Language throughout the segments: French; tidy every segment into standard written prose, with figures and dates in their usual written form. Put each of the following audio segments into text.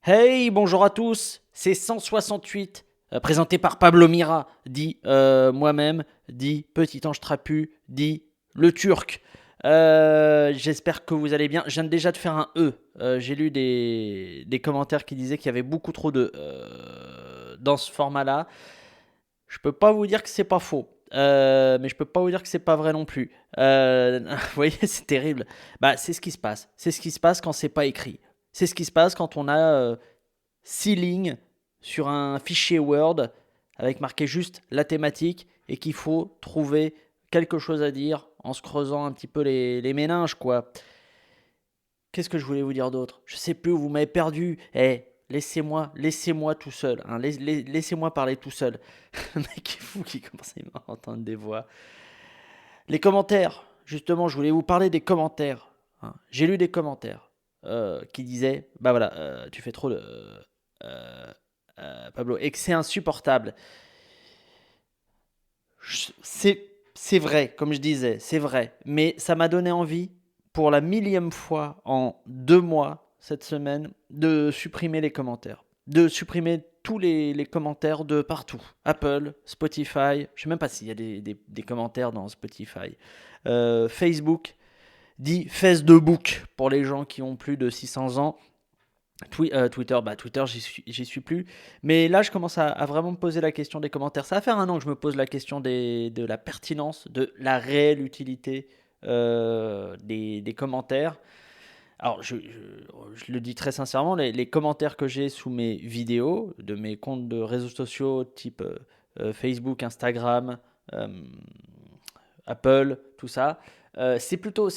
Hey, bonjour à tous, c'est 168, présenté par Pablo Mira, dit moi-même, dit Petit Ange Trapu, dit le Turc. J'espère que vous allez bien. Je viens déjà de faire un E. J'ai lu des commentaires qui disaient qu'il y avait beaucoup trop de dans ce format-là. Je peux pas vous dire que c'est pas faux. Mais je peux pas vous dire que c'est pas vrai non plus. Vous voyez, c'est terrible. Bah, c'est ce qui se passe. C'est ce qui se passe quand c'est pas écrit. C'est ce qui se passe quand on a 6 lignes sur un fichier Word avec marqué juste la thématique et qu'il faut trouver quelque chose à dire en se creusant un petit peu les méninges, quoi. Qu'est-ce que je voulais vous dire d'autre? Je sais plus où vous m'avez perdu. Eh, laissez-moi tout seul, hein. Laissez-moi parler tout seul. Le mec est fou qui commence à entendre des voix. Les commentaires, justement, je voulais vous parler des commentaires, hein. J'ai lu des commentaires qui disaient, bah voilà, tu fais trop de Pablo, et que c'est insupportable. C'est vrai, comme je disais, c'est vrai. Mais ça m'a donné envie, pour la millième fois en 2 mois, cette semaine, de supprimer les commentaires. De supprimer tous les commentaires de partout. Apple, Spotify, je sais même pas s'il y a des commentaires dans Spotify. Facebook, dit Face de Book pour les gens qui ont plus de 600 ans. Twitter, bah Twitter, j'y suis plus. Mais là, je commence à vraiment me poser la question des commentaires. Ça va faire un an que je me pose la question de la pertinence, de la réelle utilité des commentaires. Alors, je le dis très sincèrement, les commentaires que j'ai sous mes vidéos, de mes comptes de réseaux sociaux type Facebook, Instagram, euh, Apple, tout ça, c'est plutôt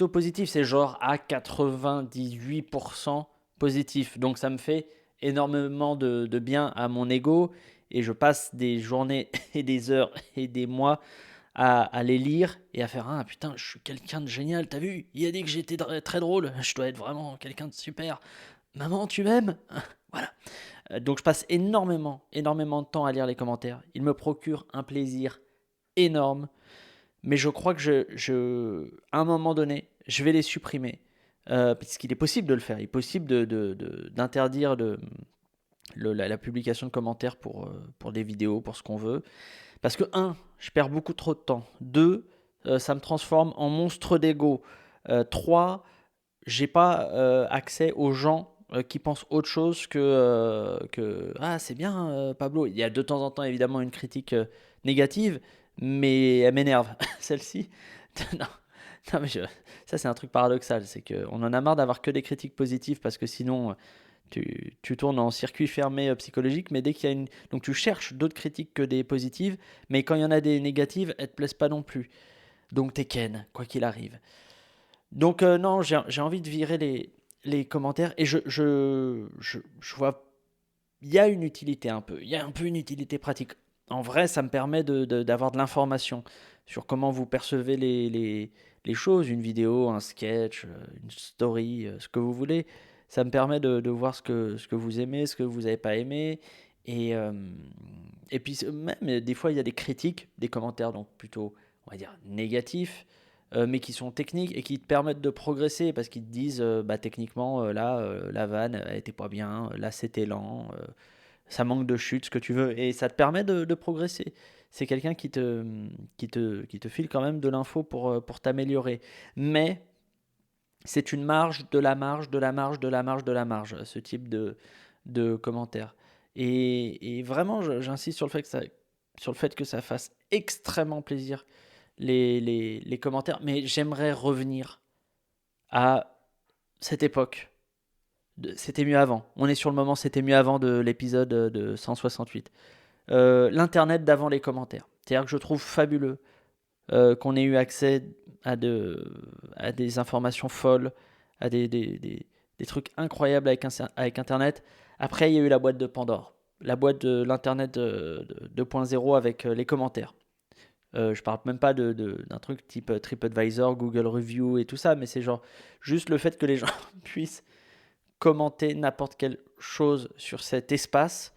positif. C'est genre à 98% positif. Donc ça me fait énormément de bien à mon ego et je passe des journées et des heures et des mois à les lire et à faire: ah putain, je suis quelqu'un de génial, t'as vu? Il a dit que j'étais très drôle, je dois être vraiment quelqu'un de super. Maman, tu m'aimes? Voilà. Donc je passe énormément de temps à lire les commentaires. Ils me procurent un plaisir énorme, mais je crois que à un moment donné, je vais les supprimer. Puisqu'il est possible de le faire. Il est possible d'interdire la publication de commentaires pour des vidéos, pour ce qu'on veut. Parce que, un, je perds beaucoup trop de temps. Deux, ça me transforme en monstre d'ego. Trois, j'ai pas accès aux gens qui pensent autre chose que ah, c'est bien, Pablo. Il y a de temps en temps évidemment une critique négative, mais elle m'énerve celle-ci. Non, non, mais ça c'est un truc paradoxal, c'est qu'on en a marre d'avoir que des critiques positives parce que sinon tu tournes en circuit fermé psychologique, mais dès qu'il y a une... Donc tu cherches d'autres critiques que des positives, mais quand il y en a des négatives, elles te plaisent pas non plus. Donc t'es ken, quoi qu'il arrive. Donc non, j'ai envie de virer les commentaires et je vois, il y a une utilité un peu, il y a un peu une utilité pratique. En vrai, ça me permet d'avoir de l'information sur comment vous percevez les choses, une vidéo, un sketch, une story, ce que vous voulez. Ça me permet de voir ce que vous aimez, ce que vous n'avez pas aimé. Et, euh, et puis même, des fois, il y a des critiques, des commentaires donc plutôt, on va dire, négatifs, mais qui sont techniques et qui te permettent de progresser parce qu'ils te disent bah, techniquement là la vanne elle était pas bien, là c'était lent, ça manque de chute, ce que tu veux, et ça te permet de progresser. C'est quelqu'un qui te file quand même de l'info pour t'améliorer. Mais c'est une marge, de la marge, de la marge, de la marge, de la marge, ce type de commentaires. Et vraiment, j'insiste sur le fait que ça fasse extrêmement plaisir les commentaires, mais j'aimerais revenir à cette époque. C'était mieux avant. On est sur le moment, c'était mieux avant de l'épisode de 168. L'Internet d'avant les commentaires. C'est-à-dire que je trouve fabuleux qu'on ait eu accès à des informations folles, à des trucs incroyables avec Internet. Après, il y a eu la boîte de Pandore. La boîte de l'Internet 2.0 avec les commentaires. Je parle même pas d'un truc type TripAdvisor, Google Review et tout ça, mais c'est genre juste le fait que les gens puissent commenter n'importe quelle chose sur cet espace.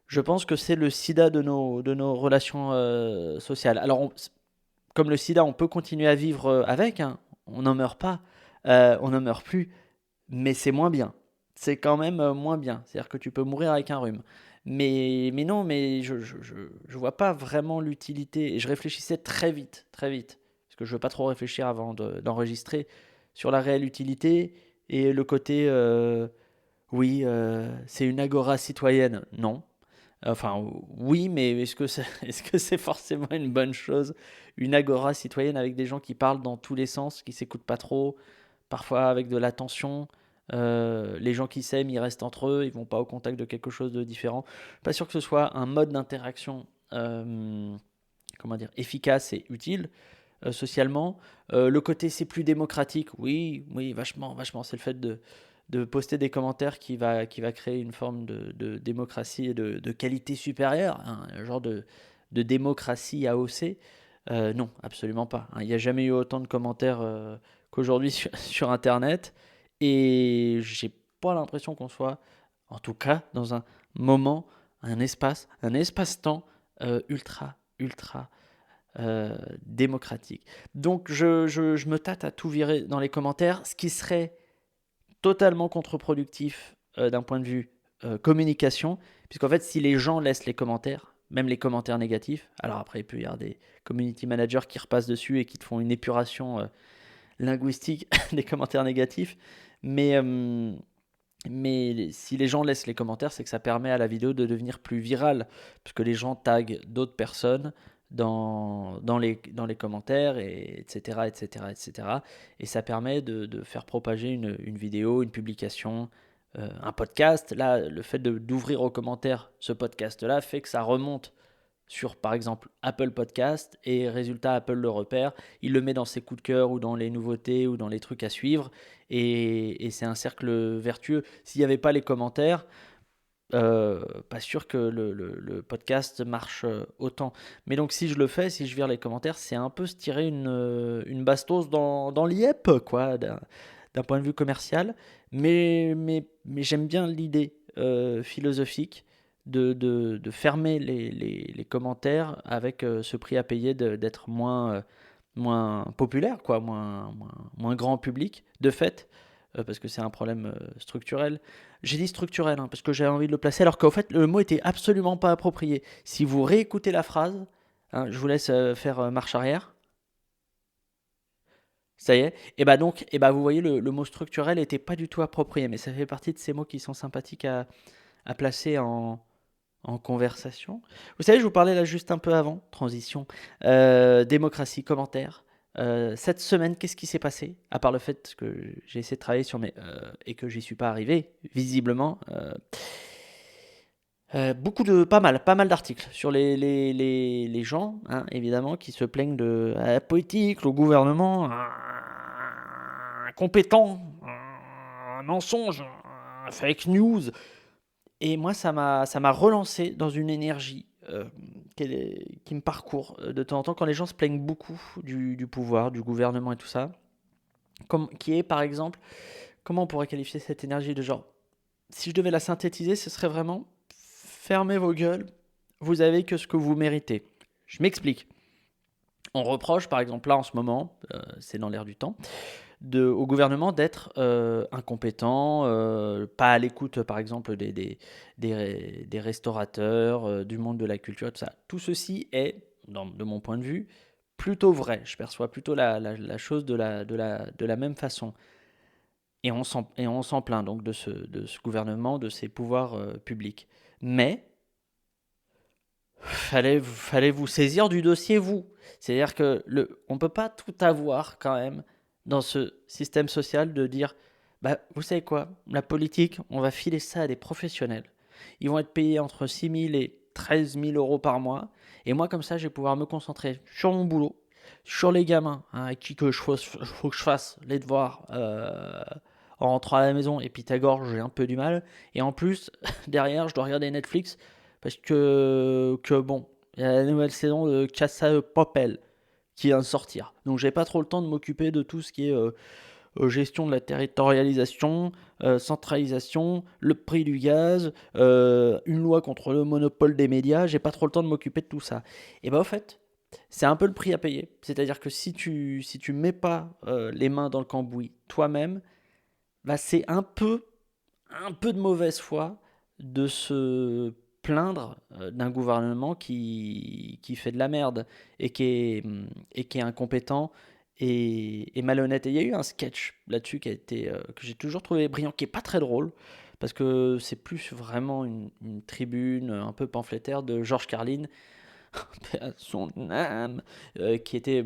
Je pense que c'est le sida de nos relations sociales. Alors, comme le sida, on peut continuer à vivre avec, hein. On n'en meurt pas, on n'en meurt plus, mais c'est moins bien. c'est quand même moins bien. C'est-à-dire que tu peux mourir avec un rhume. Mais non, mais je vois pas vraiment l'utilité. Et je réfléchissais très vite, parce que je veux pas trop réfléchir avant d'enregistrer sur la réelle utilité et le côté, oui, c'est une agora citoyenne. Non. Enfin, oui, mais est-ce que c'est forcément une bonne chose? Une agora citoyenne avec des gens qui parlent dans tous les sens, qui s'écoutent pas trop, parfois avec de la tension. Les gens qui s'aiment, ils restent entre eux, ils vont pas au contact de quelque chose de différent. Pas sûr que ce soit un mode d'interaction, comment dire, efficace et utile socialement. Le côté c'est plus démocratique, oui, oui, vachement, vachement. C'est le fait de poster des commentaires qui va créer une forme de démocratie et de qualité supérieure, hein, un genre de démocratie AOC. Non, absolument pas, hein. Il n'y a jamais eu autant de commentaires qu'aujourd'hui sur Internet. Et j'ai pas l'impression qu'on soit, en tout cas, dans un moment, un espace-temps ultra démocratique. Donc je me tâte à tout virer dans les commentaires, ce qui serait totalement contre-productif d'un point de vue communication, puisqu'en fait si les gens laissent les commentaires, même les commentaires négatifs, alors après il peut y avoir des community managers qui repassent dessus et qui te font une épuration linguistique des commentaires négatifs, mais, euh, mais si les gens laissent les commentaires, c'est que ça permet à la vidéo de devenir plus virale, parce que les gens taguent d'autres personnes dans les commentaires, et, etc., etc., etc. Et ça permet de faire propager une vidéo, une publication, un podcast. Là, le fait d'ouvrir aux commentaires ce podcast-là fait que ça remonte sur par exemple Apple Podcast et résultat Apple le repère, il le met dans ses coups de cœur ou dans les nouveautés ou dans les trucs à suivre et c'est un cercle vertueux. S'il n'y avait pas les commentaires, pas sûr que le podcast marche autant. Mais donc si je le fais, si je vire les commentaires, c'est un peu se tirer une bastos dans l'IEP, quoi, d'un point de vue commercial. Mais j'aime bien l'idée philosophique de fermer les commentaires avec ce prix à payer d'être moins populaire, quoi, moins grand public, de fait, parce que c'est un problème structurel. J'ai dit structurel, hein, parce que j'avais envie de le placer, alors qu'en fait, le mot était absolument pas approprié. Si vous réécoutez la phrase, hein, je vous laisse faire marche arrière. Ça y est. Et bah donc, et bah vous voyez, le mot structurel était pas du tout approprié, mais ça fait partie de ces mots qui sont sympathiques à placer en conversation. Vous savez, je vous parlais là juste un peu avant, transition, démocratie, commentaire. Cette semaine, qu'est-ce qui s'est passé? À part le fait que j'ai essayé de travailler sur mes... et que j'y suis pas arrivé, visiblement. Pas mal d'articles sur les gens, hein, évidemment, qui se plaignent de la politique, le gouvernement, compétent, mensonge, fake news. Et moi, ça m'a relancé dans une énergie qui me parcourt de temps en temps quand les gens se plaignent beaucoup du pouvoir, du gouvernement et tout ça. Qui est, par exemple, comment on pourrait qualifier cette énergie de genre, si je devais la synthétiser, ce serait vraiment fermez vos gueules, vous avez que ce que vous méritez. Je m'explique. On reproche, par exemple, là en ce moment, c'est dans l'air du temps, au gouvernement d'être incompétent, pas à l'écoute, par exemple, des restaurateurs, du monde de la culture, tout ça. Tout ceci est, de mon point de vue, plutôt vrai. Je perçois plutôt la chose de la même façon. Et on s'en plaint donc de ce gouvernement, de ses pouvoirs publics. Mais fallait vous saisir du dossier, vous. C'est-à-dire que on ne peut pas tout avoir quand même dans ce système social de dire, bah, vous savez quoi, la politique, on va filer ça à des professionnels. Ils vont être payés entre 6 000 et 13 000 € par mois. Et moi, comme ça, je vais pouvoir me concentrer sur mon boulot, sur les gamins, hein, à qui que faut que je fasse les devoirs en rentrant à la maison. Et Pythagore, j'ai un peu du mal. Et en plus, derrière, je dois regarder Netflix parce que bon, il y a la nouvelle saison de Casa de Papel qui vient de sortir. Donc j'ai pas trop le temps de m'occuper de tout ce qui est gestion de la territorialisation, centralisation, le prix du gaz, une loi contre le monopole des médias. J'ai pas trop le temps de m'occuper de tout ça. Et bah au fait, c'est un peu le prix à payer. C'est-à-dire que si tu mets pas les mains dans le cambouis toi-même, bah c'est un peu de mauvaise foi de se plaindre d'un gouvernement qui fait de la merde et qui est incompétent et malhonnête. Et il y a eu un sketch là-dessus qui a été, que j'ai toujours trouvé brillant, qui est pas très drôle, parce que c'est plus vraiment une tribune un peu pamphlétaire de George Carlin, paix à son âme, qui était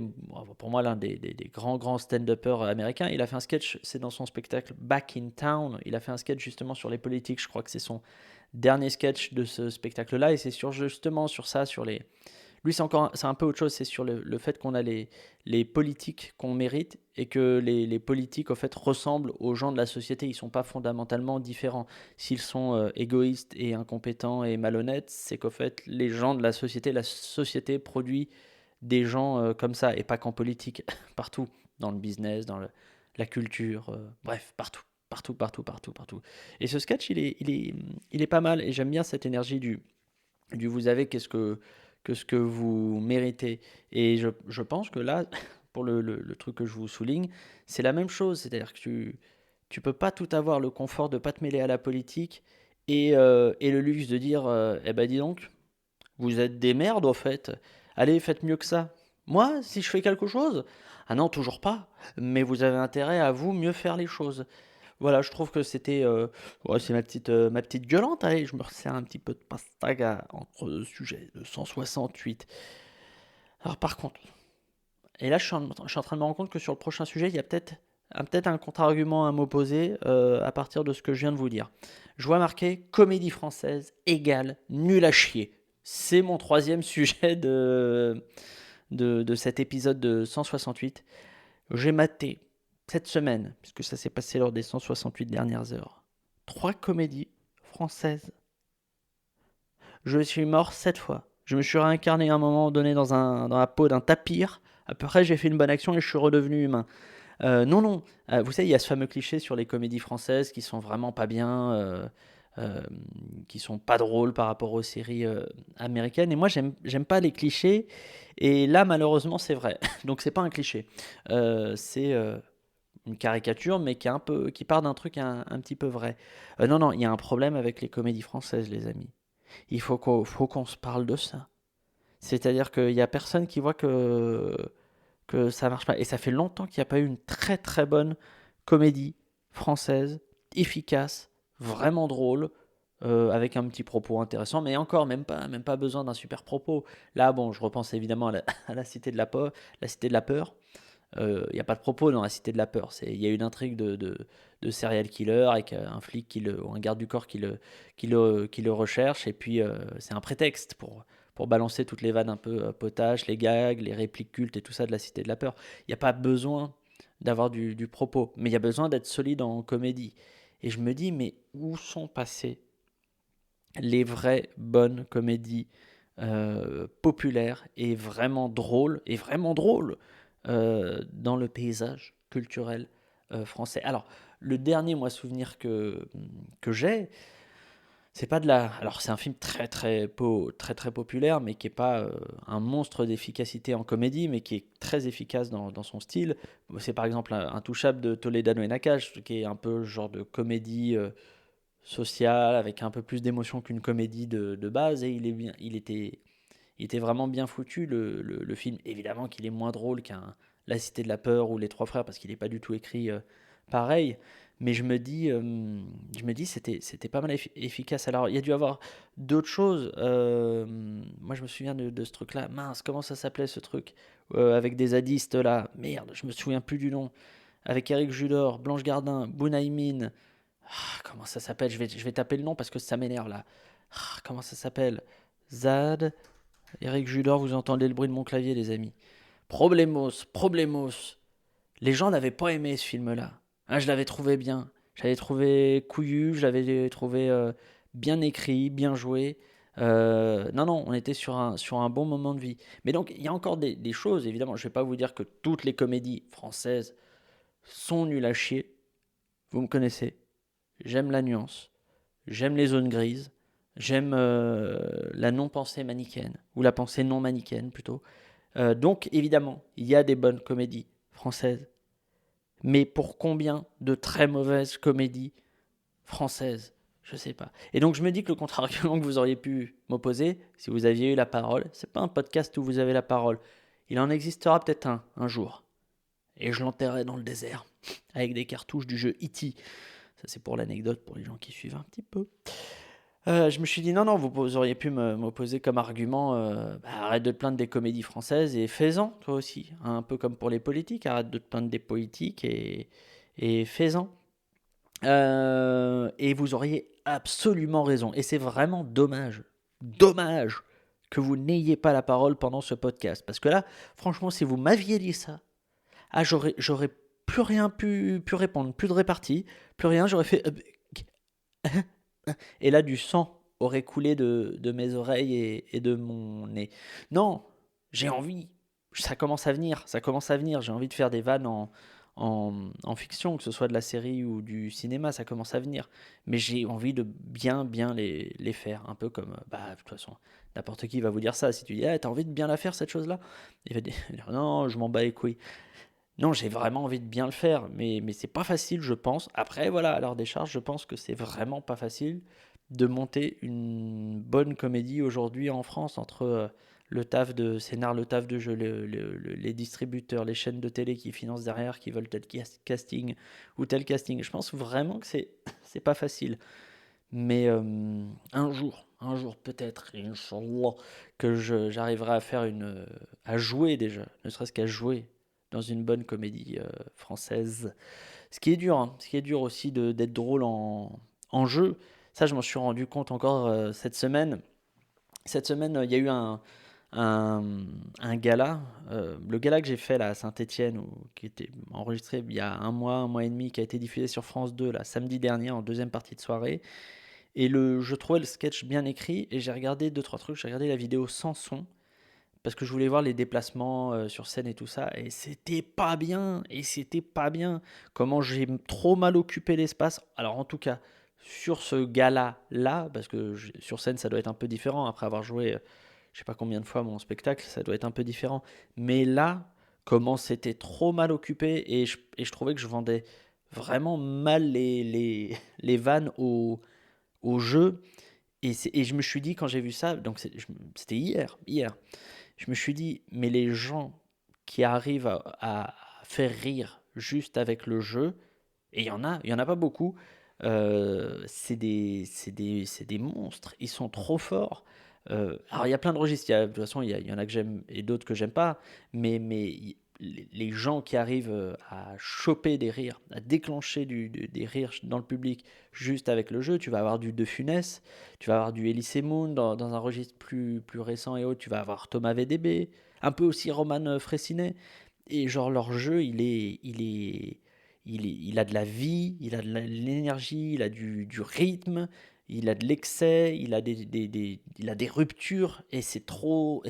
pour moi l'un des grands stand-uppers américains. Il a fait un sketch, c'est dans son spectacle Back in Town, il a fait un sketch justement sur les politiques, je crois que c'est son dernier sketch de ce spectacle-là, et c'est justement sur ça, sur les, lui, c'est un peu autre chose. C'est sur le fait qu'on a les politiques qu'on mérite et que les politiques, au fait, ressemblent aux gens de la société. Ils ne sont pas fondamentalement différents. S'ils sont égoïstes et incompétents et malhonnêtes, c'est qu'au fait, les gens de la société produit des gens comme ça et pas qu'en politique, partout, dans le business, la culture, bref, partout. Partout, partout, partout, partout. Et ce sketch, il est pas mal et j'aime bien cette énergie du vous avez que ce que vous méritez. Et je pense que là, pour le truc que je vous souligne, c'est la même chose. C'est-à-dire que tu peux pas tout avoir, le confort de pas te mêler à la politique et le luxe de dire, eh ben dis donc, vous êtes des merdes au fait. Allez, faites mieux que ça. Moi, si je fais quelque chose, ah non, toujours pas. Mais vous avez intérêt à vous mieux faire les choses. Voilà, je trouve que c'était ouais, c'est ma petite gueulante. Allez, je me resserre un petit peu de pastaga entre le sujet de 168. Alors par contre, et là je suis en train de me rendre compte que sur le prochain sujet, il y a peut-être un contre-argument à m'opposer à partir de ce que je viens de vous dire. Je vois marqué comédie française égale nul à chier. C'est mon troisième sujet de cet épisode de 168. J'ai maté cette semaine, puisque ça s'est passé lors des 168 dernières heures, 3 comédies françaises. Je suis mort 7 fois. Je me suis réincarné à un moment donné dans la peau d'un tapir. Après, j'ai fait une bonne action et je suis redevenu humain. Non, non. Vous savez, il y a ce fameux cliché sur les comédies françaises qui sont vraiment pas bien, euh, qui sont pas drôles par rapport aux séries américaines. Et moi, j'aime pas les clichés. Et là, malheureusement, c'est vrai. Donc, c'est pas un cliché. C'est une caricature, mais qui part d'un truc un petit peu vrai. Non, non, il y a un problème avec les comédies françaises, les amis. Faut qu'on se parle de ça. C'est-à-dire qu'il y a personne qui voit que ça marche pas. Et ça fait longtemps qu'il n'y a pas eu une très très bonne comédie française, efficace, vraiment drôle, avec un petit propos intéressant, mais encore, même pas besoin d'un super propos. Là, bon, je repense évidemment à la Cité de la Cité de la Peur. Il n'y a pas de propos dans la Cité de la Peur. Il y a une intrigue de serial killer avec un flic ou un garde du corps qui le recherche. Et puis, c'est un prétexte pour balancer toutes les vannes un peu potaches, les gags, les répliques cultes et tout ça de la Cité de la Peur. Il n'y a pas besoin d'avoir du propos, mais il y a besoin d'être solide en comédie. Et je me dis, mais où sont passées les vraies bonnes comédies populaires et vraiment drôles dans le paysage culturel français. Alors, le dernier moi souvenir que j'ai, c'est pas de la. Alors, c'est un film très très populaire, mais qui est pas un monstre d'efficacité en comédie, mais qui est très efficace dans son style. C'est par exemple Intouchable de Toledano et Nakache, qui est un peu genre de comédie sociale avec un peu plus d'émotion qu'une comédie de base, et il était vraiment bien foutu le film. Évidemment qu'il est moins drôle qu'un La Cité de la Peur ou Les Trois Frères parce qu'il n'est pas du tout écrit pareil. Mais je me dis c'était pas mal efficace. Alors il y a dû avoir d'autres choses. Moi je me souviens de ce truc-là. Mince, comment ça s'appelait ce truc avec des zadistes là. Merde, je me souviens plus du nom. Avec Eric Judor, Blanche Gardin, Bounaïmin. Comment ça s'appelle je vais taper le nom parce que ça m'énerve là. Comment ça s'appelle Zad. Eric Judor, vous entendez le bruit de mon clavier, les amis. Problemos. Les gens n'avaient pas aimé ce film-là. Hein, je l'avais trouvé bien. Je l'avais trouvé couillu, je l'avais trouvé bien écrit, bien joué. Non, non, on était sur un bon moment de vie. Mais donc, il y a encore des choses, évidemment. Je ne vais pas vous dire que toutes les comédies françaises sont nulles à chier. Vous me connaissez. J'aime la nuance. J'aime les zones grises. J'aime la non-pensée manichéenne, ou la pensée non manichéenne plutôt. Donc évidemment, il y a des bonnes comédies françaises, mais pour combien de très mauvaises comédies française. Je sais pas. Et donc je me dis que le contre-argument que vous auriez pu m'opposer, si vous aviez eu la parole, c'est pas un podcast où vous avez la parole. Il en existera peut-être un jour. Et je l'enterrerai dans le désert, avec des cartouches du jeu E.T. Ça c'est pour l'anecdote, pour les gens qui suivent un petit peu. Je me suis dit non, non, vous auriez pu m'opposer comme argument, arrête de te plaindre des comédies françaises et fais-en toi aussi. Un peu comme pour les politiques, arrête de te plaindre des politiques et fais-en. Et vous auriez absolument raison. Et c'est vraiment dommage que vous n'ayez pas la parole pendant ce podcast. Parce que là, franchement, si vous m'aviez dit ça, j'aurais plus rien pu répondre, plus de répartie, plus rien, j'aurais fait... et là, du sang aurait coulé de mes oreilles et de mon nez. Non, j'ai envie. Ça commence à venir. J'ai envie de faire des vannes en fiction, que ce soit de la série ou du cinéma, ça commence à venir. Mais j'ai envie de bien les faire. Un peu comme, de toute façon, n'importe qui va vous dire ça. Si tu dis, t'as envie de bien la faire, cette chose-là, il va dire, non, je m'en bats les couilles. Non, j'ai vraiment envie de bien le faire, mais c'est pas facile, je pense. Après, voilà, à l'heure des charges, je pense que c'est vraiment pas facile de monter une bonne comédie aujourd'hui en France entre le taf de scénar, le taf de jeu, les distributeurs, les chaînes de télé qui financent derrière, qui veulent tel casting ou tel casting. Je pense vraiment que c'est pas facile. Mais un jour peut-être, Inch'Allah, que j'arriverai à faire à jouer déjà, ne serait-ce qu'à jouer dans une bonne comédie française. Ce qui est dur, hein, ce qui est dur aussi d'être drôle en jeu. Ça, je m'en suis rendu compte encore cette semaine. Cette semaine, il y a eu un, un gala, le gala que j'ai fait là, à Saint-Étienne, qui était enregistré il y a un mois et demi, qui a été diffusé sur France 2 là, samedi dernier en deuxième partie de soirée. Et je trouvais le sketch bien écrit et j'ai regardé deux trois trucs. J'ai regardé la vidéo sans son parce que je voulais voir les déplacements sur scène et tout ça. Et c'était pas bien. Et c'était pas bien. Comment j'ai trop mal occupé l'espace. Alors en tout cas, sur ce gala-là, parce que sur scène ça doit être un peu différent. Après avoir joué je sais pas combien de fois mon spectacle, ça doit être un peu différent. Mais là, comment c'était trop mal occupé et je trouvais que je vendais vraiment mal les vannes au jeu. Et je me suis dit, quand j'ai vu ça, donc c'était hier, je me suis dit, mais les gens qui arrivent à faire rire juste avec le jeu, et il y en a pas beaucoup, c'est des monstres, ils sont trop forts. Alors il y a plein de registres, de toute façon il y en a que j'aime et d'autres que j'aime pas, mais les gens qui arrivent à choper des rires, à déclencher des rires dans le public juste avec le jeu, tu vas avoir du De Funès, tu vas avoir du Elise Moon dans un registre plus récent et autres, tu vas avoir Thomas VDB, un peu aussi Roman Fressinet, et genre leur jeu il a de la vie, il a de l'énergie, il a du rythme, il a de l'excès, il a il a des ruptures et et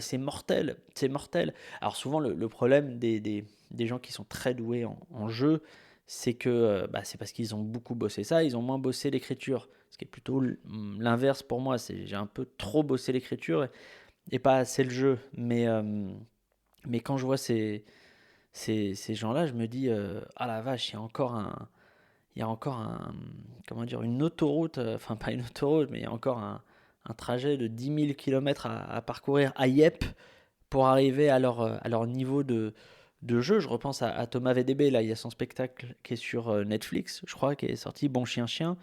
c'est mortel, c'est mortel. Alors souvent le problème des gens qui sont très doués en jeu, c'est que c'est parce qu'ils ont beaucoup bossé ça, ils ont moins bossé l'écriture. Ce qui est plutôt l'inverse pour moi, c'est j'ai un peu trop bossé l'écriture et pas assez le jeu. Mais quand je vois ces gens-là, je me dis, ah la vache, il y a encore comment dire, une autoroute, enfin pas une autoroute, mais il y a encore un trajet de 10 000 kilomètres à parcourir à Yep pour arriver à leur niveau de jeu. Je repense à Thomas VDB, là, il y a son spectacle qui est sur Netflix, je crois, qui est sorti, Bon Chien Chien,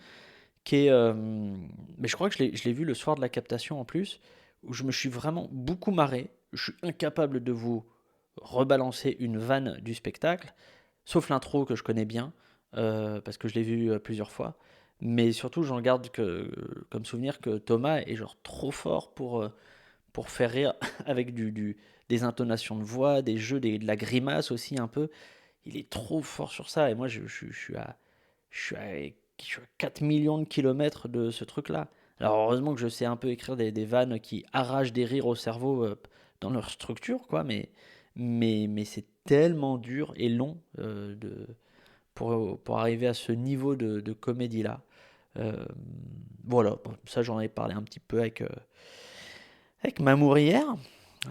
qui est, mais je crois que je l'ai vu le soir de la captation en plus, où je me suis vraiment beaucoup marré. Je suis incapable de vous rebalancer une vanne du spectacle, sauf l'intro que je connais bien, parce que je l'ai vu plusieurs fois. Mais surtout, j'en garde comme souvenir que Thomas est genre trop fort pour faire rire avec des intonations de voix, des jeux, de la grimace aussi un peu. Il est trop fort sur ça. Et moi, je suis à, je suis à 4 millions de kilomètres de ce truc-là. Alors heureusement que je sais un peu écrire des vannes qui arrachent des rires au cerveau dans leur structure, quoi. Mais c'est tellement dur et long pour arriver à ce niveau de comédie-là. Euh, voilà, bon, ça j'en ai parlé un petit peu avec Mamour hier.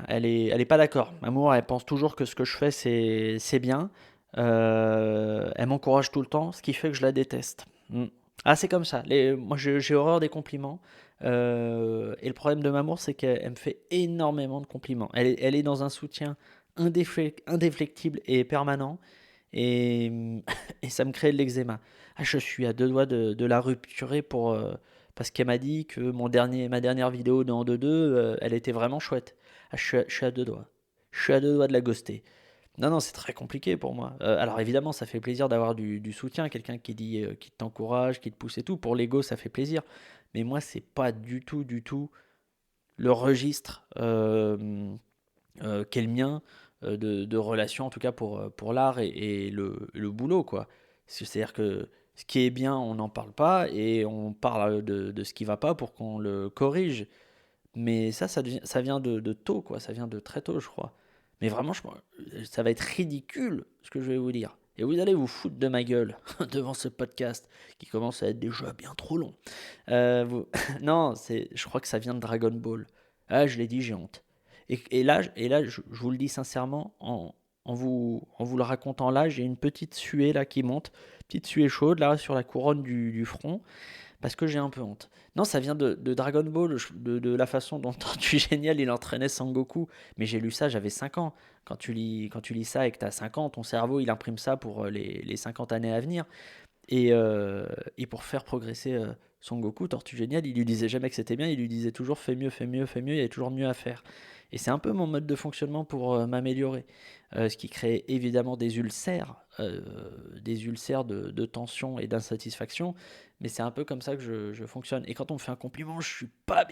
Elle est pas d'accord. Mamour, elle pense toujours que ce que je fais, c'est bien. Elle m'encourage tout le temps, ce qui fait que je la déteste. Mm. Ah, c'est comme ça. Moi, j'ai horreur des compliments. Et le problème de Mamour, c'est qu'elle me fait énormément de compliments. Elle est dans un soutien indéflectible et permanent. Et, et ça me crée de l'eczéma. Ah, je suis à deux doigts de la rupturer parce qu'elle m'a dit que ma dernière vidéo de 2-2, elle était vraiment chouette. Ah, je suis à deux doigts. Je suis à deux doigts de la ghoster. Non, non, c'est très compliqué pour moi. Alors évidemment, ça fait plaisir d'avoir du soutien, quelqu'un qui dit, qui t'encourage, qui te pousse et tout. Pour l'ego, ça fait plaisir. Mais moi, c'est pas du tout, du tout le registre qu'est le mien de relation, en tout cas pour l'art et le boulot, quoi. C'est-à-dire que ce qui est bien, on n'en parle pas et on parle de ce qui va pas pour qu'on le corrige. Mais ça vient de tôt, quoi. Ça vient de très tôt, je crois. Mais vraiment, ça va être ridicule, ce que je vais vous dire. Et vous allez vous foutre de ma gueule devant ce podcast qui commence à être déjà bien trop long. Non, je crois que ça vient de Dragon Ball. Ah, je l'ai dit, j'ai honte. Et là, je vous le dis sincèrement, en vous le racontant là, j'ai une petite suée là qui monte, petite suée chaude là sur la couronne du front parce que j'ai un peu honte. Non, ça vient de Dragon Ball, de la façon dont Tortue Génial il entraînait Sangoku. Mais j'ai lu ça, j'avais 5 ans. Quand tu lis ça et que tu as 5 ans, ton cerveau il imprime ça pour les 50 années à venir. Et pour faire progresser Son Goku, Tortue Géniale, il lui disait jamais que c'était bien, il lui disait toujours fais mieux, fais mieux, fais mieux, il y avait toujours mieux à faire. Et c'est un peu mon mode de fonctionnement pour m'améliorer. Ce qui crée évidemment des ulcères de tension et d'insatisfaction, mais c'est un peu comme ça que je fonctionne. Et quand on me fait un compliment, je suis pas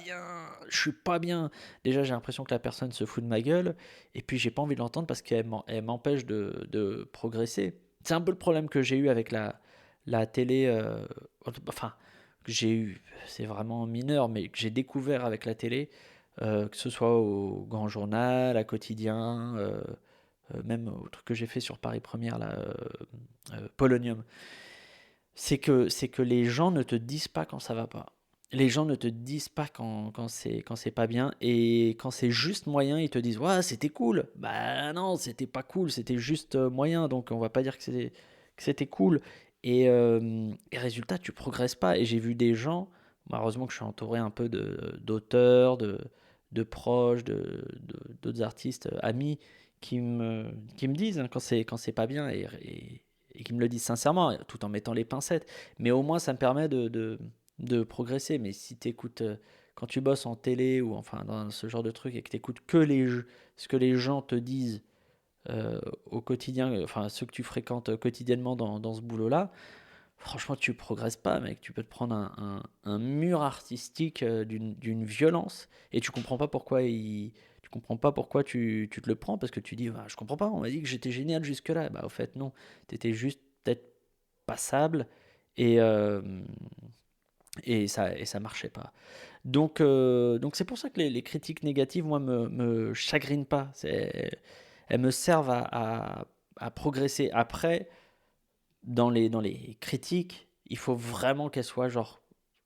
bien. Déjà, j'ai l'impression que la personne se fout de ma gueule, et puis j'ai pas envie de l'entendre parce qu'elle m'empêche de progresser. C'est un peu le problème que j'ai eu avec la télé, enfin, que j'ai eu, c'est vraiment mineur, mais que j'ai découvert avec la télé, que ce soit au Grand Journal, à Quotidien, même au truc que j'ai fait sur Paris Première, là, Polonium, c'est que les gens ne te disent pas quand ça va pas. Les gens ne te disent pas quand c'est pas bien, et quand c'est juste moyen, ils te disent ouais, c'était cool. Bah non, c'était pas cool, c'était juste moyen, donc on va pas dire que c'était cool. Et résultat, tu progresses pas. Et j'ai vu des gens, malheureusement que je suis entouré un peu d'auteurs, de proches, d'autres artistes, amis, qui me disent hein, quand c'est pas bien, et qui me le disent sincèrement, tout en mettant les pincettes. Mais au moins, ça me permet de progresser. Mais si tu écoutes, quand tu bosses en télé ou enfin dans ce genre de truc et que tu écoutes ce que les gens te disent au quotidien, enfin ceux que tu fréquentes quotidiennement dans ce boulot-là, franchement, tu progresses pas, mec. Tu peux te prendre un mur artistique d'une violence et tu comprends pas pourquoi tu te le prends parce que tu dis, ah, je comprends pas, on m'a dit que j'étais génial jusque-là. Bah, au fait, non. T'étais juste peut-être passable et, euh, et ça marchait pas. Donc c'est pour ça que les critiques négatives, moi, me chagrinent pas. Elles me servent à progresser. Après, dans les critiques, il faut vraiment qu'elles soient genre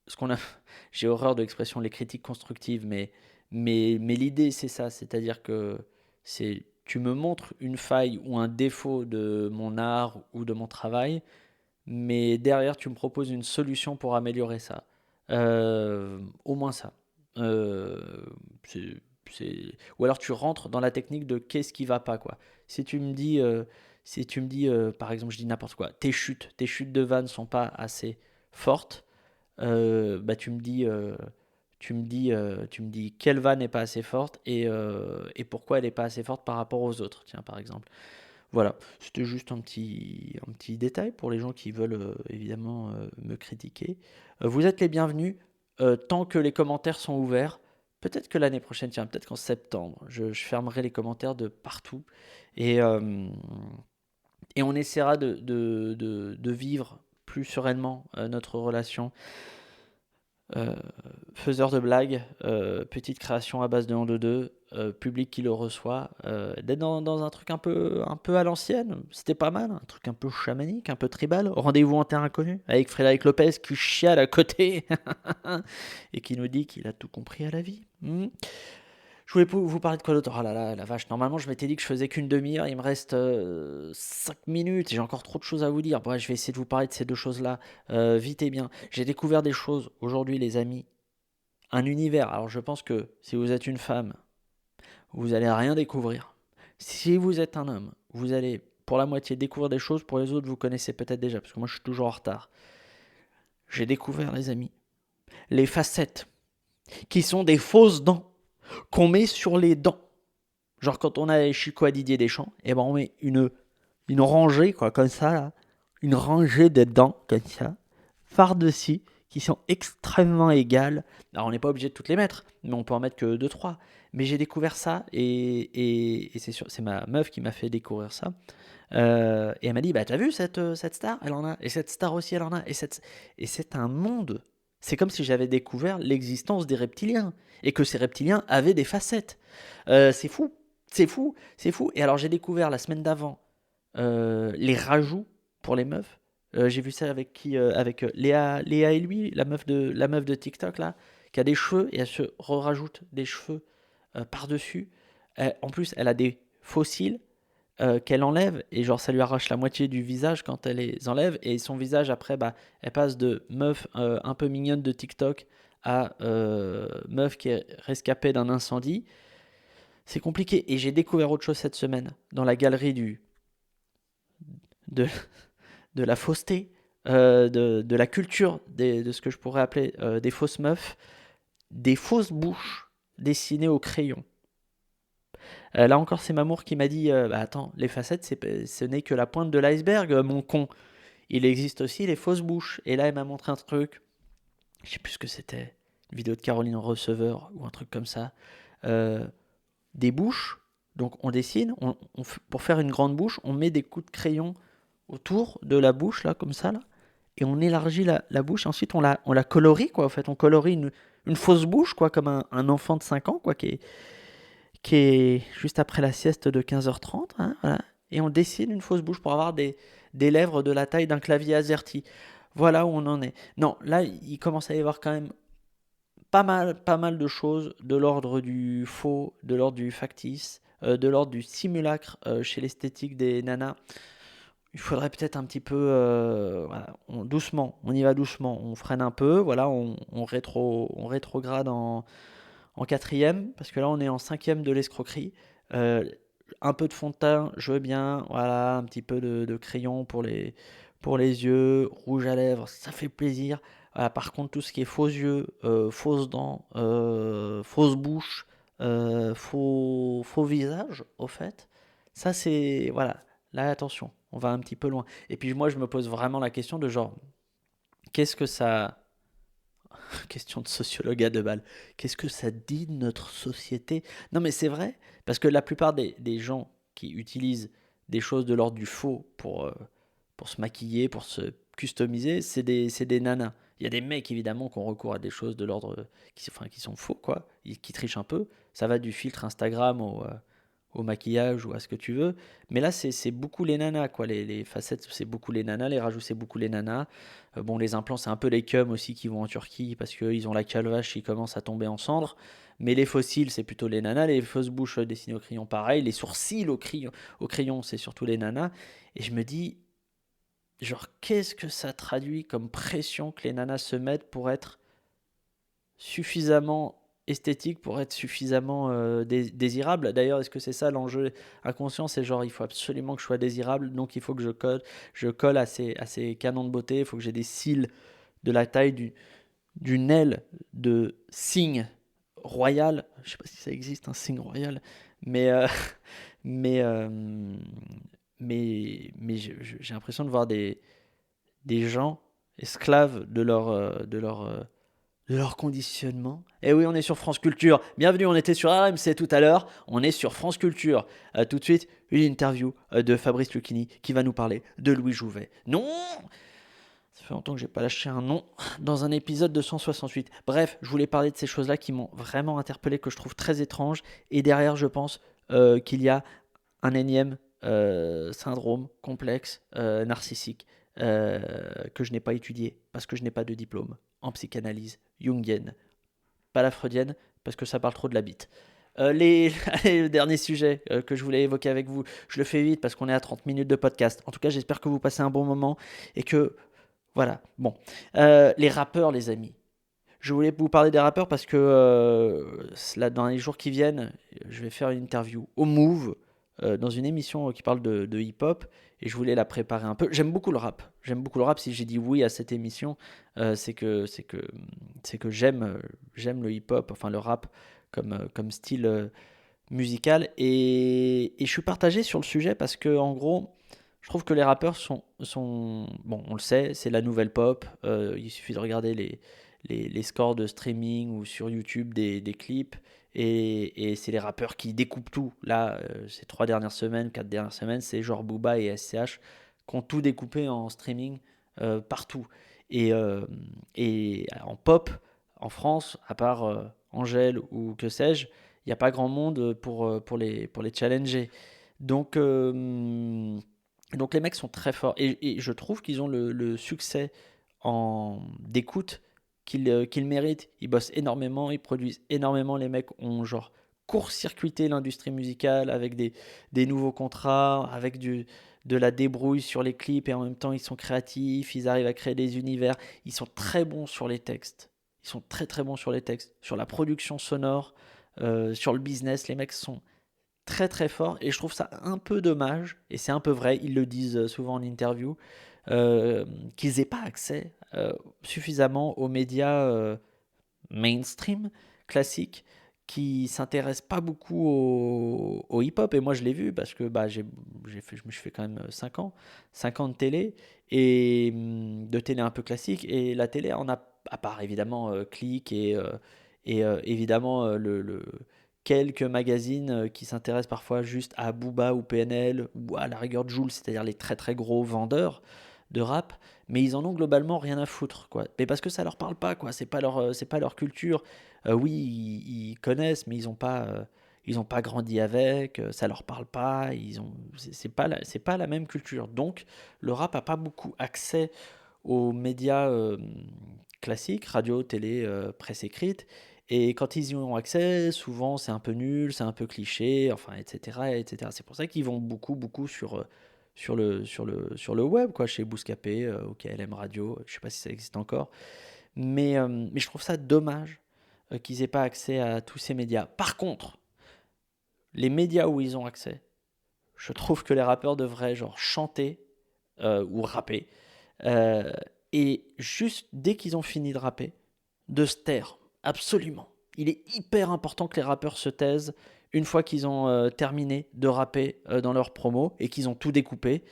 ce qu'on a. J'ai horreur de l'expression les critiques constructives, mais l'idée c'est ça, c'est-à-dire que tu me montres une faille ou un défaut de mon art ou de mon travail, mais derrière tu me proposes une solution pour améliorer ça. Au moins ça. Euh, c'est, ou alors tu rentres dans la technique de qu'est-ce qui va pas, quoi. Si tu me dis, par exemple, je dis n'importe quoi, tes chutes de vannes sont pas assez fortes, bah tu me dis quelle vanne n'est pas assez forte et pourquoi elle n'est pas assez forte par rapport aux autres, tiens, par exemple. Voilà, c'était juste un petit détail pour les gens qui veulent évidemment me critiquer. Vous êtes les bienvenus tant que les commentaires sont ouverts. Peut-être que l'année prochaine, tiens, peut-être qu'en septembre, je fermerai les commentaires de partout et, euh, et on essaiera de vivre plus sereinement notre relation. Euh, Faiseur de blagues, petite création à base de 1, 2, 2, public qui le reçoit, d'être dans un truc un peu à l'ancienne, c'était pas mal, un truc un peu chamanique, un peu tribal. Rendez-vous en terre inconnue avec Frédéric Lopez qui chiale à côté et qui nous dit qu'il a tout compris à la vie. Je voulais vous parler de quoi d'autre? Oh là là, la vache, normalement je m'étais dit que je faisais qu'une demi-heure, il me reste 5 minutes, j'ai encore trop de choses à vous dire. Bon, je vais essayer de vous parler de ces deux choses-là vite et bien. J'ai découvert des choses aujourd'hui, les amis, un univers. Alors je pense que si vous êtes une femme, vous allez rien découvrir. Si vous êtes un homme, vous allez pour la moitié découvrir des choses, pour les autres vous connaissez peut-être déjà, parce que moi je suis toujours en retard. J'ai découvert, les amis, les facettes, qui sont des fausses dents qu'on met sur les dents. Genre quand on a Chico à Didier Deschamps, et ben on met une rangée, quoi, comme ça, là, une rangée de dents, comme ça, par-dessus, qui sont extrêmement égales. Alors on n'est pas obligé de toutes les mettre, mais on peut en mettre que deux trois. Mais j'ai découvert ça, et c'est sûr, c'est ma meuf qui m'a fait découvrir ça. Et elle m'a dit, bah t'as vu cette star? Elle en a. Et cette star aussi, elle en a. Et c'est un monde. C'est comme si j'avais découvert l'existence des reptiliens. Et que ces reptiliens avaient des facettes. C'est fou. C'est fou. C'est fou. Et alors j'ai découvert la semaine d'avant les rajouts pour les meufs. J'ai vu ça avec qui avec Léa et lui, la meuf de TikTok là, qui a des cheveux et elle se rajoute des cheveux par-dessus. En plus, elle a des fossiles qu'elle enlève et genre ça lui arrache la moitié du visage quand elle les enlève et son visage après bah elle passe de meuf un peu mignonne de TikTok à meuf qui est rescapée d'un incendie. C'est compliqué et j'ai découvert autre chose cette semaine dans la galerie de, de la fausseté, de la culture de ce que je pourrais appeler des fausses meufs, des fausses bouches dessinées au crayon. Là encore, c'est Mamour qui m'a dit bah attends, les facettes, ce n'est que la pointe de l'iceberg, mon con. Il existe aussi les fausses bouches. Et là, elle m'a montré un truc. Je sais plus ce que c'était. Une vidéo de Caroline Receveur ou un truc comme ça. Euh, des bouches. Donc on dessine. Pour faire une grande bouche, on met des coups de crayon autour de la bouche, là, comme ça. Là, et on élargit la bouche. Ensuite, on la colorie, quoi. En fait, on colorie une fausse bouche, quoi, comme un enfant de 5 ans, quoi, qui est juste après la sieste de 15h30, hein, voilà. Et on dessine une fausse bouche pour avoir des lèvres de la taille d'un clavier AZERTY. Voilà où on en est. Non, là, il commence à y avoir quand même pas mal de choses de l'ordre du faux, de l'ordre du factice, de l'ordre du simulacre chez l'esthétique des nanas. Il faudrait peut-être un petit peu, voilà, doucement, on y va doucement, on freine un peu, voilà, on rétrograde en quatrième, parce que là on est en cinquième de l'escroquerie. Euh, un peu de fond de teint, je veux bien, voilà, un petit peu de crayon pour les yeux, rouge à lèvres, ça fait plaisir. Voilà, par contre, tout ce qui est faux yeux, fausses dents, fausse bouche, faux visage, au fait, ça c'est, voilà, là attention, on va un petit peu loin. Et puis moi je me pose vraiment la question de genre, qu'est-ce que ça question de sociologue à deux balles. Qu'est-ce que ça dit de notre société? Non, mais c'est vrai, parce que la plupart des gens qui utilisent des choses de l'ordre du faux pour se maquiller, pour se customiser, c'est des nanas. Il y a des mecs, évidemment, qui ont recours à des choses de l'ordre qui sont faux, quoi, qui trichent un peu. Ça va du filtre Instagram au maquillage ou à ce que tu veux. Mais là, c'est beaucoup les nanas, quoi. Les facettes, c'est beaucoup les nanas. Les rajouts, c'est beaucoup les nanas. Bon, les implants, c'est un peu les cums aussi qui vont en Turquie parce qu'ils ont la calvache qui commence à tomber en cendres. Mais les fossiles, c'est plutôt les nanas. Les fausses bouches dessinées au crayon, pareil. Les sourcils au crayon, c'est surtout les nanas. Et je me dis, genre, qu'est-ce que ça traduit comme pression que les nanas se mettent pour être suffisamment esthétique, pour être suffisamment désirable. D'ailleurs, est-ce que c'est ça l'enjeu inconscient? C'est genre, il faut absolument que je sois désirable, donc il faut que je colle à ces canons de beauté, il faut que j'ai des cils de la taille d'une aile de cygne royal. Je sais pas si ça existe, un cygne royal, mais, mais, euh, mais j'ai l'impression de voir des gens esclaves de leur conditionnement. Et oui, on est sur France Culture. Bienvenue, on était sur RMC tout à l'heure. On est sur France Culture. Tout de suite, une interview de Fabrice Lucchini qui va nous parler de Louis Jouvet. Non, ça fait longtemps que j'ai pas lâché un nom dans un épisode de 168. Bref, je voulais parler de ces choses-là qui m'ont vraiment interpellé, que je trouve très étranges. Et derrière, je pense qu'il y a un énième syndrome complexe narcissique que je n'ai pas étudié parce que je n'ai pas de diplôme en psychanalyse jungienne, pas la freudienne parce que ça parle trop de la bite. Allez, le dernier sujet que je voulais évoquer avec vous, je le fais vite parce qu'on est à 30 minutes de podcast. En tout cas, j'espère que vous passez un bon moment et que, voilà, bon. Les rappeurs, les amis. Je voulais vous parler des rappeurs parce que là, dans les jours qui viennent, je vais faire une interview au Move, dans une émission qui parle de hip-hop, et je voulais la préparer un peu. J'aime beaucoup le rap. J'aime beaucoup le rap. Si j'ai dit oui à cette émission, c'est que j'aime le hip-hop, enfin le rap comme style musical. Et je suis partagé sur le sujet parce que, en gros, je trouve que les rappeurs bon, on le sait, c'est la nouvelle pop. Il suffit de regarder les scores de streaming ou sur YouTube des clips. Et c'est les rappeurs qui découpent tout. Là, ces 3 dernières semaines, 4 dernières semaines, c'est genre Booba et SCH qui ont tout découpé en streaming partout. Et, euh, et en pop, en France, à part Angèle ou que sais-je, il n'y a pas grand monde pour les challenger. Donc, euh, donc les mecs sont très forts. Et je trouve qu'ils ont le succès d'écoute qu'ils méritent. Ils bossent énormément, ils produisent énormément. Les mecs ont genre court-circuité l'industrie musicale avec des nouveaux contrats, avec de la débrouille sur les clips et en même temps ils sont créatifs, ils arrivent à créer des univers. Ils sont très bons sur les textes. Ils sont très très bons sur les textes, sur la production sonore, sur le business. Les mecs sont très très forts et je trouve ça un peu dommage, et c'est un peu vrai, ils le disent souvent en interview, qu'ils aient pas accès suffisamment aux médias mainstream, classiques, qui s'intéressent pas beaucoup au hip-hop. Et moi je l'ai vu parce que bah, je me suis fait quand même 5 ans de télé, et de télé un peu classique, et la télé on a, à part évidemment Click et évidemment quelques magazines qui s'intéressent parfois juste à Booba ou PNL ou à la rigueur Jul, c'est-à-dire les très très gros vendeurs de rap, mais ils en ont globalement rien à foutre, quoi. Mais parce que ça leur parle pas, quoi. C'est pas leur culture. Oui, ils connaissent, mais ils ont pas grandi avec. Ça leur parle pas. C'est pas la même culture. Donc, le rap a pas beaucoup accès aux médias classiques, radio, télé, presse écrite. Et quand ils y ont accès, souvent c'est un peu nul, c'est un peu cliché, enfin, etc., etc. C'est pour ça qu'ils vont beaucoup, beaucoup sur le web, quoi, chez Bouscapé, au KLM Radio, je sais pas si ça existe encore. Mais je trouve ça dommage qu'ils aient pas accès à tous ces médias. Par contre, les médias où ils ont accès, je trouve que les rappeurs devraient genre chanter ou rapper, euh, et juste dès qu'ils ont fini de rapper, de se taire. Absolument. Il est hyper important que les rappeurs se taisent une fois qu'ils ont terminé de rapper dans leur promo et qu'ils ont tout découpé.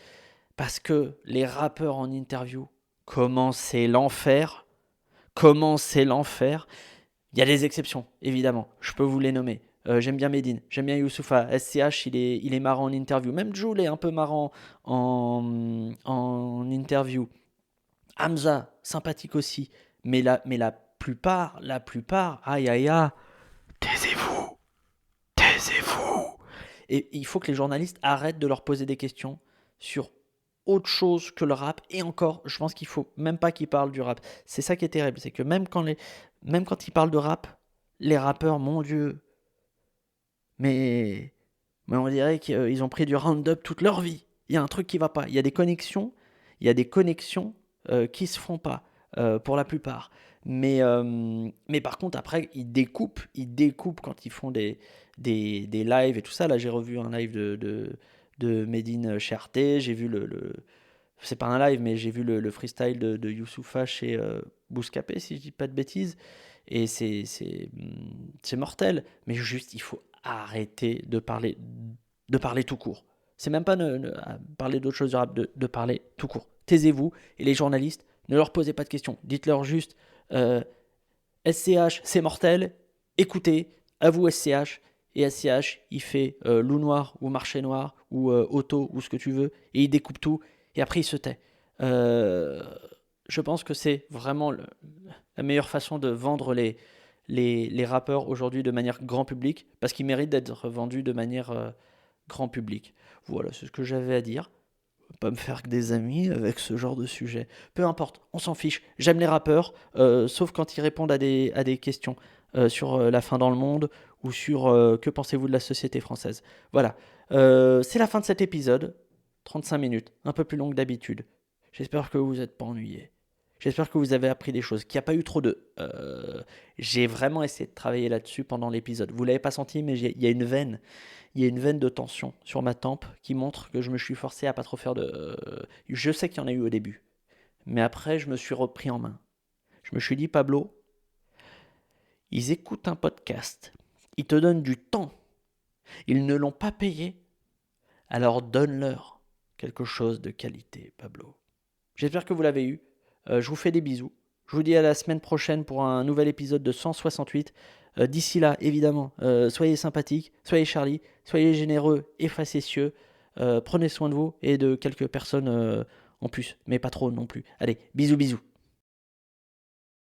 Parce que les rappeurs en interview, comment c'est l'enfer. Comment c'est l'enfer. Il y a des exceptions, évidemment. Je peux vous les nommer. J'aime bien Medine, j'aime bien Youssoufa. SCH, il est marrant en interview. Même Jul est un peu marrant en interview. Hamza, sympathique aussi. Mais la plupart, aïe aïe aïe, taisez-vous, taisez-vous. Et il faut que les journalistes arrêtent de leur poser des questions sur autre chose que le rap. Et encore, je pense qu'il faut même pas qu'ils parlent du rap. C'est ça qui est terrible, c'est que même quand ils parlent de rap, les rappeurs, mon Dieu, mais, mais on dirait qu'ils ont pris du Roundup toute leur vie. Il y a un truc qui va pas. Il y a des connexions qui se font pas pour la plupart. Mais par contre, après, ils découpent quand ils font des lives et tout ça. Là, j'ai revu un live de Medine chez Arte. J'ai vu c'est pas un live, mais j'ai vu le freestyle de Youssoupha chez Bouscapé, si je dis pas de bêtises. Et c'est mortel. Mais juste, il faut arrêter de parler tout court. C'est même pas parler d'autre chose du rap, de parler tout court. Taisez-vous, et les journalistes, ne leur posez pas de questions. Dites-leur juste euh, SCH, c'est mortel. Écoutez, à vous SCH. Et SCH, il fait loup noir ou marché noir ou auto ou ce que tu veux. Et il découpe tout. Et après, il se tait. Euh, je pense que c'est vraiment la meilleure façon de vendre les rappeurs aujourd'hui de manière grand public, parce qu'ils méritent d'être vendus de manière grand public. Voilà, c'est ce que j'avais à dire. pas me faire que des amis avec ce genre de sujet. Peu importe, on s'en fiche. J'aime les rappeurs, sauf quand ils répondent à des questions sur la fin dans le monde ou sur que pensez-vous de la société française. Voilà. C'est la fin de cet épisode. 35 minutes, un peu plus long que d'habitude. J'espère que vous n'êtes pas ennuyés. J'espère que vous avez appris des choses, qu'il n'y a pas eu trop de... J'ai vraiment essayé de travailler là-dessus pendant l'épisode. Vous ne l'avez pas senti, mais il y a une veine. Il y a une veine de tension sur ma tempe qui montre que je me suis forcé à pas trop faire de... Je sais qu'il y en a eu au début. Mais après, je me suis repris en main. Je me suis dit, Pablo, ils écoutent un podcast. Ils te donnent du temps. Ils ne l'ont pas payé. Alors donne-leur quelque chose de qualité, Pablo. J'espère que vous l'avez eu. Je vous fais des bisous. Je vous dis à la semaine prochaine pour un nouvel épisode de 168. D'ici là, évidemment, soyez sympathiques, soyez Charlie, soyez généreux et facétieux. Prenez soin de vous et de quelques personnes en plus, mais pas trop non plus. Allez, bisous bisous.